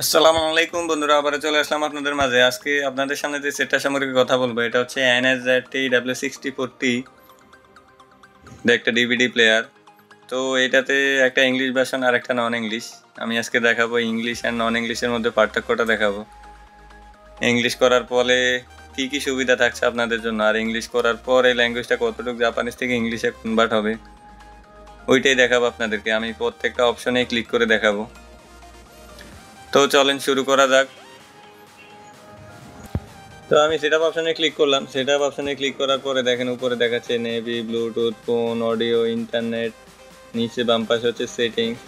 আসসালামু আলাইকুম বন্ধুরা, আবার চলে আসলাম আপনাদের মাঝে। আজকে আপনাদের সামনে যে সেটটা সম্পর্কে কথা বলবো, এটা হচ্ছে NSZT-W64T একটা ডিভিডি প্লেয়ার। তো এটাতে একটা ইংলিশ ভার্সন আর একটা নন ইংলিশ। আমি আজকে দেখাবো ইংলিশ অ্যান্ড নন ইংলিশের মধ্যে পার্থক্যটা দেখাবো। ইংলিশ করার পরে কী কী সুবিধা থাকছে আপনাদের জন্য, আর ইংলিশ করার পর এই ল্যাঙ্গুয়েজটা কতটুকু জাপানিজ থেকে ইংলিশে কনভার্ট হবে ওইটাই দেখাবো আপনাদেরকে। আমি প্রত্যেকটা অপশনেই ক্লিক করে দেখাবো। তো চলেন শুরু করা যাক। তো আমি সেটআপ অপশনে ক্লিক করলাম। সেটআপ অপশনে ক্লিক করার পরে দেখেন উপরে দেখাচ্ছে navy, Bluetooth, phone, audio, internet, নিচে বাম পাশে হচ্ছে সেটিংস।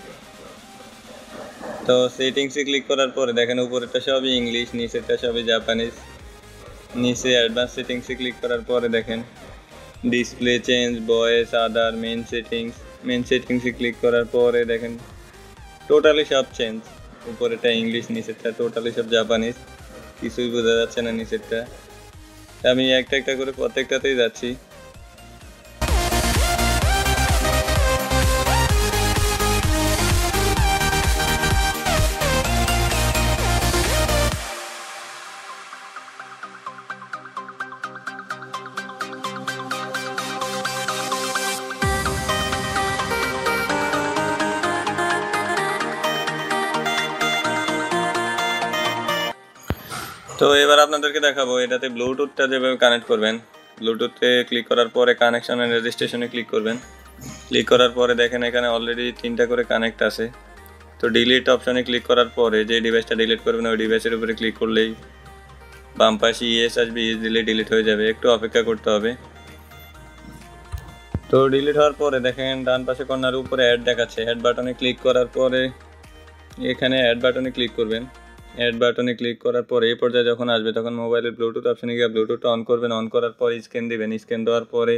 তো সেটিংসে ক্লিক করার পরে দেখেন উপরেরটা সবই ইংলিশ, নিচেরটা সবই জাপানিজ। নিচে অ্যাডভান্স সেটিংসে ক্লিক করার পরে দেখেন ডিসপ্লে চেঞ্জ, ভয়েস, আদার, মেন সেটিংসে ক্লিক করার পরে দেখেন টোটালি সব চেঞ্জ। উপরেরটা ইংলিশ, নিচেরটা টোটালি সব জাপানিজ, কিছুই বোঝা যাচ্ছে না নিচেরটা। আমি একটা একটা করে প্রত্যেকটাতেই যাচ্ছি। তো এবার আপনাদেরকে দেখাবো এটাতে ব্লুটুথটা যেভাবে কানেক্ট করবেন। ব্লুটুথে ক্লিক করার পরে কানেকশন এন্ড রেজিস্ট্রেশনে ক্লিক করবেন। ক্লিক করার পরে দেখেন এখানে অলরেডি 3টা করে কানেক্ট আছে। তো ডিলিট অপশনে ক্লিক করার পরে যে ডিভাইসটা ডিলিট করবেন ওই ডিভাইসের উপরে ক্লিক করলেই বাম পাশে ইএস আসবে, ইএস দিলে ডিলিট হয়ে যাবে। একটু অপেক্ষা করতে হবে। তো ডিলিট হওয়ার পরে দেখেন ডান পাশে কর্নার উপরে অ্যাড দেখাচ্ছে। অ্যাড বাটনে ক্লিক করার পরে এখানে অ্যাড বাটনে ক্লিক করবেন। অ্যাড বাটনে ক্লিক করার পরে এই পর্যায়ে যখন আসবে তখন মোবাইলের ব্লুটুথ অপশনে গিয়ে ব্লুটুথটা অন করবেন। অন করার পরে স্ক্যান দিবেন। স্ক্যান দেওয়ার পরে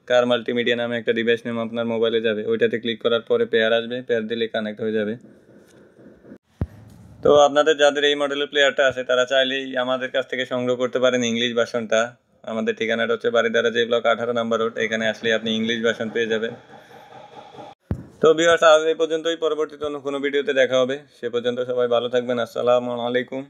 কার মাল্টিমিডিয়া নামে একটা ডিভাইস নেম আপনার মোবাইলে যাবে, ওইটাতে ক্লিক করার পরে পেয়ার আসবে, পেয়ার দিলে কানেক্ট হয়ে যাবে। তো আপনাদের যাদের এই মডেলের প্লেয়ারটা আছে তারা চাইলেই আমাদের কাছ থেকে সংগ্রহ করতে পারেন ইংলিশ ভার্সনটা। আমাদের ঠিকানাটা হচ্ছে বারিধারা যে ব্লক 18 নম্বর রোড। এখানে আসলে আপনি ইংলিশ ভার্সন পেয়ে যাবেন। তো ভিউয়ার্স, আজ এই পর্যন্তই। পরবর্তীতে অন্য কোনো ভিডিওতে দেখা হবে। সে পর্যন্ত সবাই ভালো থাকবেন। আসসালামু আলাইকুম।